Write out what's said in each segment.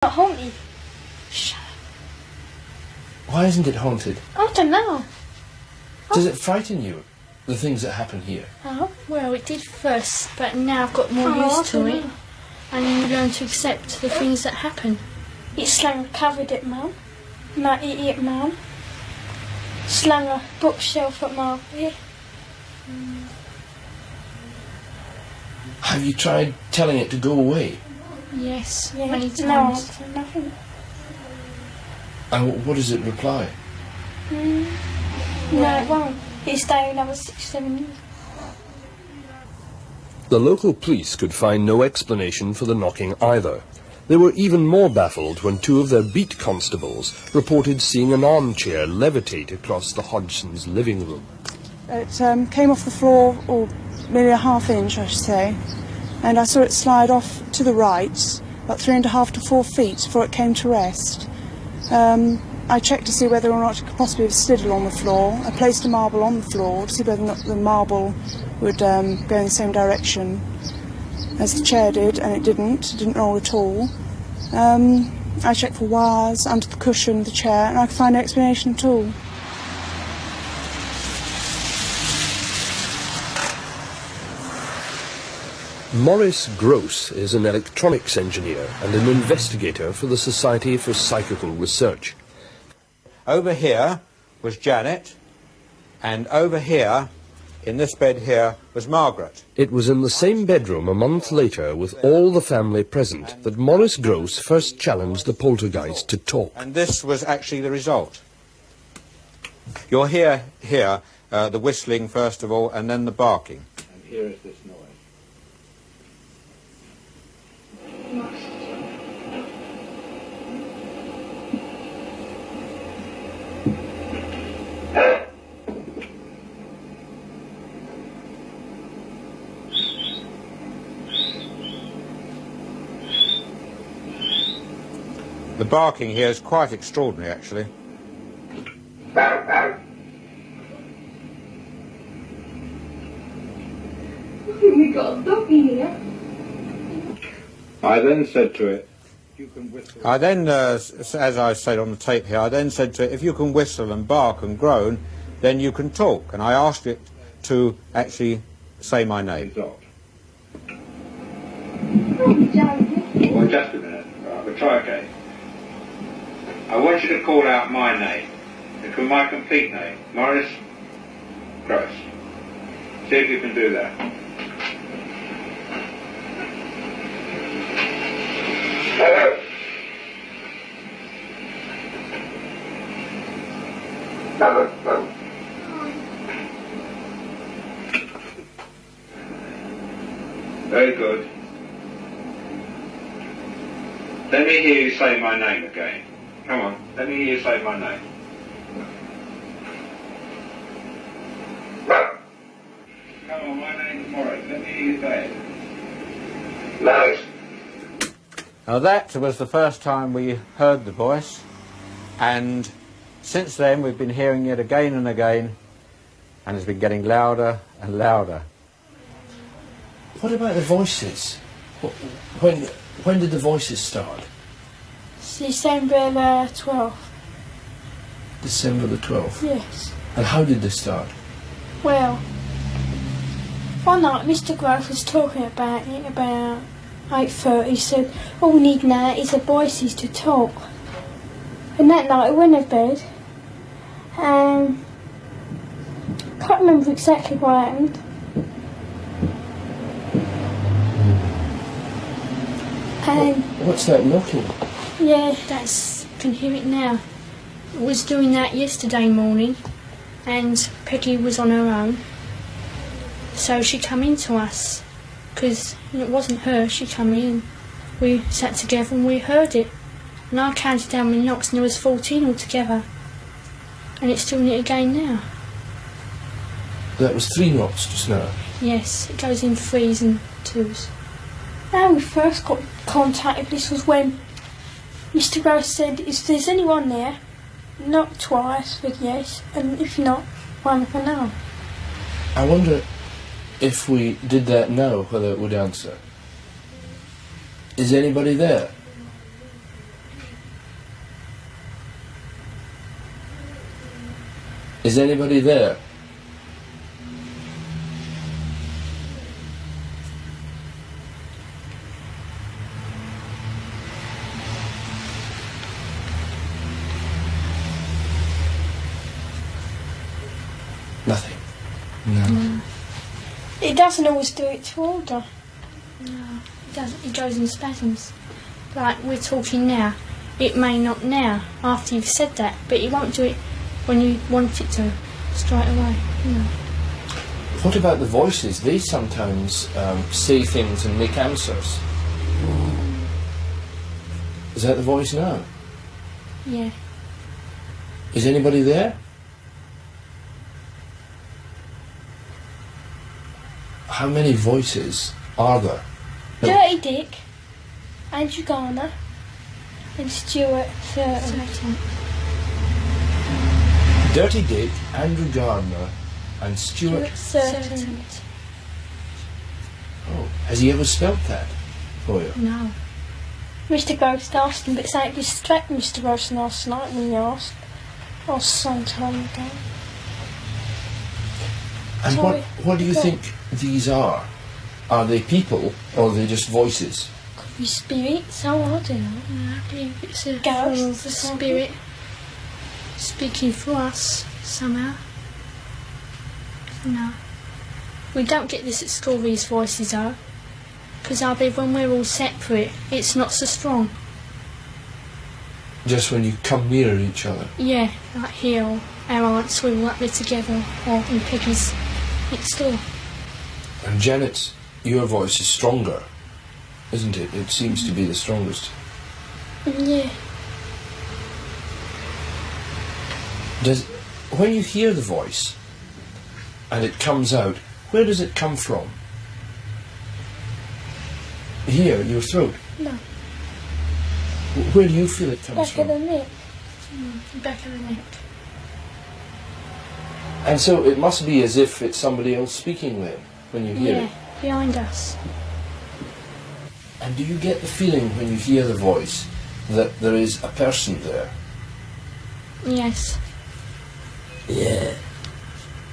Not haunted. Shut up. Why isn't it haunted? I don't know. Does it frighten you, the things that happen here? Oh, well, it did first, but now I've got more used to it. And you learn to accept the things that happen. It's slung covered at Mum. Might eat it, Mum. Slung a bookshelf at Mum. Yeah. Have you tried telling it to go away? Yes, many times. No, nothing. And what does it reply? No, it won't. It'll stay another 6-7 years. The local police could find no explanation for the knocking either. They were even more baffled when two of their beat constables reported seeing an armchair levitate across the Hodgsons' living room. It came off the floor, or maybe a ½ inch, I should say, and I saw it slide off to the right, about 3.5 to 4 feet before it came to rest. I checked to see whether or not it could possibly have slid along the floor. I placed a marble on the floor to see whether or not the marble would go in the same direction as the chair did, and it didn't roll at all. I checked for wires under the cushion of the chair, and I could find no explanation at all. Maurice Gross is an electronics engineer and an investigator for the Society for Psychical Research. Over here was Janet, and over here, in this bed here, was Margaret. It was in the same bedroom a month later, with all the family present, that Maurice Gross first challenged the poltergeist to talk. And this was actually the result. You'll hear here the whistling first of all, and then the barking. And here is this noise. The barking here is quite extraordinary, actually. We got a dog in here. I then said to it, you can whistle. I then, as I said on the tape here, I then said to it, if you can whistle and bark and groan, then you can talk. And I asked it to actually say my name. Well, just a minute. Right, we'll try again. I want you to call out my name. My complete name. Maurice Gross. See if you can do that. Very good. Let me hear you say my name again. Come on, let me hear you say my name. Come on, my name's Maurice. Let me hear you say it. Maurice. Now that was the first time we heard the voice, and since then we've been hearing it again and again, and it's been getting louder and louder. What about the voices? When did the voices start? December the 12th. December the 12th? Yes. And how did they start? Well, one night Mr. Gross was talking about it about 8:30. He said, all we need now is the voices to talk. And that night I went to bed, and can't remember exactly what happened. And What's that knocking? yeah, I can hear it now. I was doing that yesterday morning, and Peggy was on her own. So she come in to us, because it wasn't her, she come in. We sat together and we heard it. And I counted down my knocks and there was 14 altogether. And it's doing it again now. That was 3 knocks just now. Yes, it goes in 3s and 2s. when we first got contacted, this was when Mr. Gross said, if there's anyone there, knock twice with yes, and if not, one for no. I wonder if we did that now, whether it would answer. Is anybody there? Is anybody there? Nothing. No. It doesn't always do it to order. No, it doesn't. It goes in spasms. Like we're talking now. It may not now, after you've said that, but it won't do it when you want it to, straight away. No. What about the voices? They sometimes say things and make answers. Is that the voice now? Yeah. Is anybody there? How many voices are there? Dirty Dick, Andrew Garner, and Stuart Thurton. Dirty Dick, Andrew Gardner, and Stuart Thurton. Oh, has he ever spelt that for you? No. Mr. Ghost asked him, but something distracted Mr. Ghost last night when he asked. Oh, some time ago. And Sorry, what do you go on. think these are? Are they people or are they just voices? Could be spirits, oh, I don't know. I believe it's a Ghost form or of something. spirit speaking for us somehow. No. We don't get this at school, these voices are. Because I believe when we're all separate, it's not so strong. Just when you come near each other? Yeah, like here, or our aunts, we were up there together, or in Peggy's next door. And Janet's, your voice is stronger, isn't it? It seems to be the strongest. Yeah. When you hear the voice and it comes out, where does it come from? Here, your throat? No. Where do you feel it comes Back from? of the neck. Back of the neck. And so it must be as if it's somebody else speaking then, when you hear Yeah, it. behind us. And do you get the feeling when you hear the voice that there is a person there? Yes. Yeah.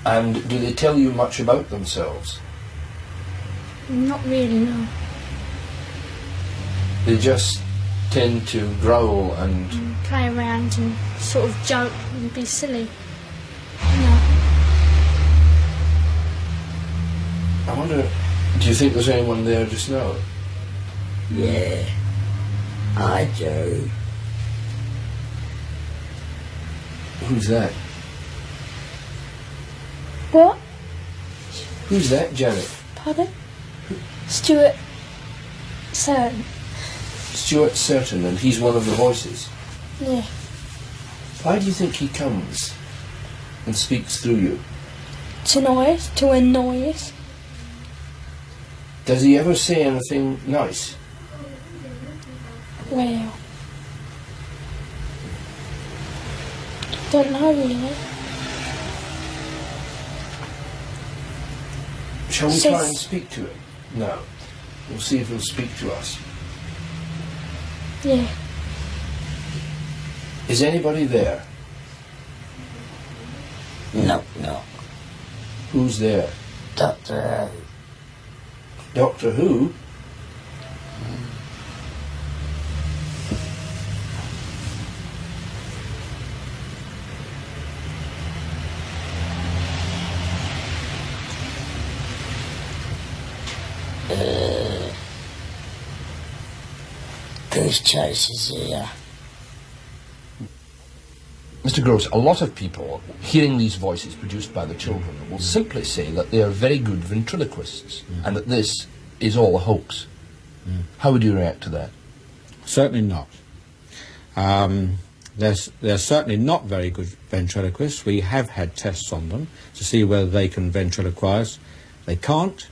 And do they tell you much about themselves? Not really, no. They just tend to growl and... Play around and sort of joke and be silly. No. I wonder, do you think there's anyone there just now? Yeah, I do. Who's that? What? Who's that, Janet? Pardon? Stuart Thurton. Stuart Certain, and he's one of the voices. Yeah. Why do you think he comes and speaks through you? To annoy us. Does he ever say anything nice? Well, don't know really. Shall we Says- try and speak to him? No. We'll see if he'll speak to us. Yeah. Is anybody there? No. Who's there? Doctor Doctor Who? Goose Chase is here. Mr. Gross, a lot of people, hearing these voices produced by the children, will simply say that they are very good ventriloquists and that this is all a hoax. How would you react to that? Certainly not. They're certainly not very good ventriloquists. We have had tests on them to see whether they can ventriloquize. They can't.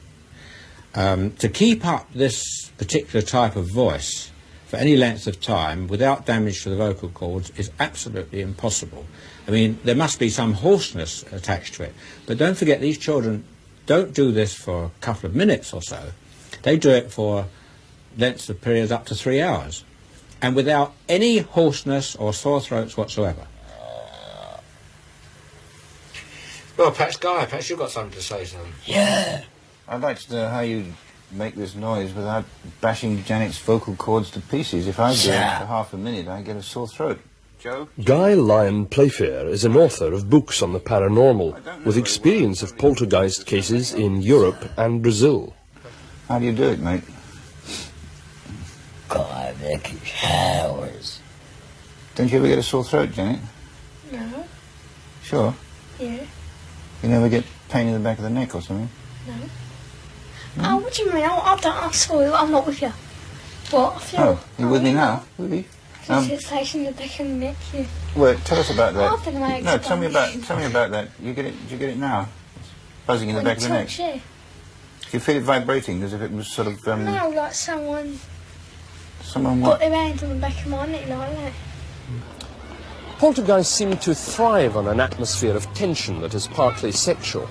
To keep up this particular type of voice for any length of time without damage to the vocal cords is absolutely impossible. I mean, there must be some hoarseness attached to it. But don't forget, these children don't do this for a couple of minutes or so. They do it for lengths of periods up to 3 hours, and without any hoarseness or sore throats whatsoever. Well, perhaps, Guy, perhaps you've got something to say, son. Yeah. I'd like to know how you make this noise without bashing Janet's vocal cords to pieces. If I do it for half a minute, I get a sore throat. Joe? Guy Lyon Playfair is an author of books on the paranormal, with experience of poltergeist cases in Europe and Brazil. How do you do it, mate? God, Vicky Showers. Don't you ever get a sore throat, Janet? No. Sure? Yeah. You never get pain in the back of the neck or something? No. Oh, what do you mean? I saw you. I'm not with you. What? I feel, Oh, you're with me now? Really? Sensation in the back of the neck. Yeah. Well, tell us about that. I've been like No, tell me about that. You get it? Did you get it now? Buzzing in the back of the neck. Yeah. Do you feel it vibrating as if it was sort of? No, like someone Someone got what? their hand on the back of my neck like that. Poltergeists seem to thrive on an atmosphere of tension that is partly sexual.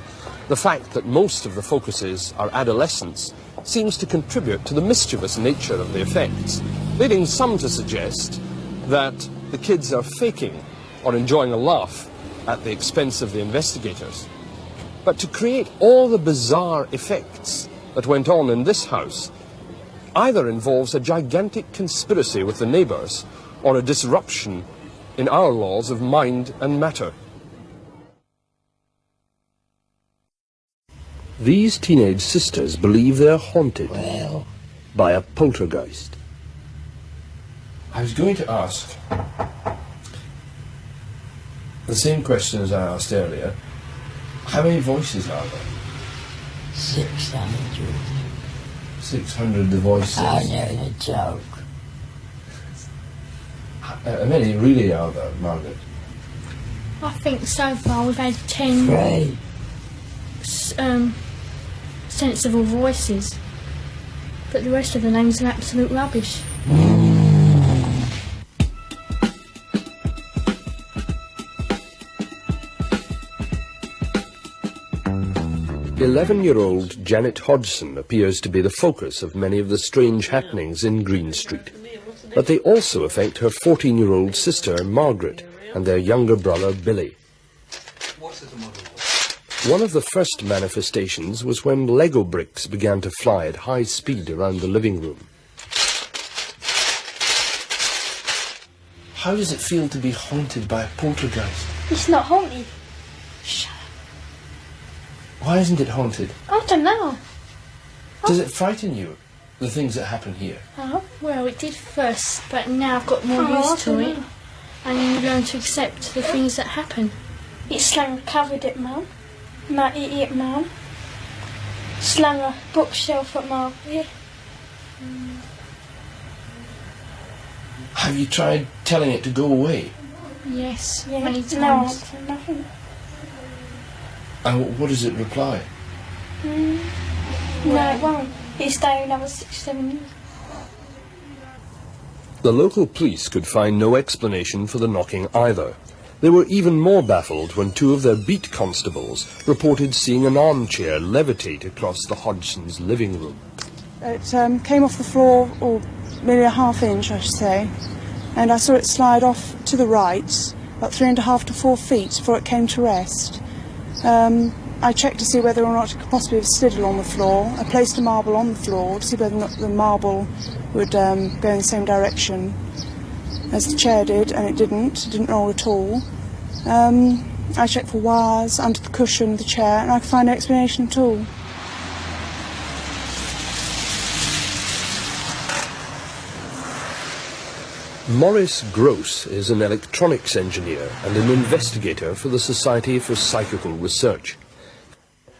The fact that most of the focuses are adolescents seems to contribute to the mischievous nature of the effects, leading some to suggest that the kids are faking or enjoying a laugh at the expense of the investigators. But to create all the bizarre effects that went on in this house either involves a gigantic conspiracy with the neighbours or a disruption in our laws of mind and matter. These teenage sisters believe they're haunted by a poltergeist. I was going to ask the same question as I asked earlier. How many voices are there? 600. 600 the voices. I know the joke. How many really are there, Margaret? I think so far we've had 10 Right. sensible voices, but the rest of the names are absolute rubbish. 11-year-old Janet Hodgson appears to be the focus of many of the strange happenings in Green Street. But they also affect her 14-year-old sister, Margaret, and their younger brother, Billy. One of the first manifestations was when Lego bricks began to fly at high speed around the living room. How does it feel to be haunted by a poltergeist? It's not haunted. Shut up. Why isn't it haunted? I don't know. Does it frighten you, the things that happen here? Oh. Well, it did first, but now I've got more used to it, and you learn to accept the things that happen. It slung covered at Mum. My idiot Mum. Slung a bookshelf at Mum. Yeah. Have you tried telling it to go away? Yes, Yeah. many No times. answer, nothing. And what does it reply? No, it won't. It'll stay another 6-7 years. The local police could find no explanation for the knocking either. They were even more baffled when two of their beat constables reported seeing an armchair levitate across the Hodgsons' living room. It came off the floor, or maybe a ½ inch, I should say, and I saw it slide off to the right, about 3.5 to 4 feet before it came to rest. I checked to see whether or not it could possibly have slid along the floor. I placed a marble on the floor to see whether or not the marble would go in the same direction as the chair did, and it didn't roll at all. I checked for wires under the cushion of the chair, and I could find no explanation at all. Maurice Gross is an electronics engineer and an investigator for the Society for Psychical Research.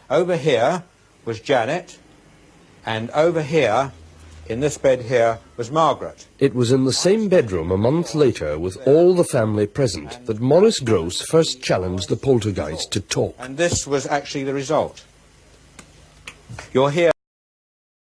Over here was Janet, and over here, in this bed here, was Margaret. It was in the same bedroom a month later, with all the family present, that Maurice Gross first challenged the poltergeist to talk. And this was actually the result. You're here.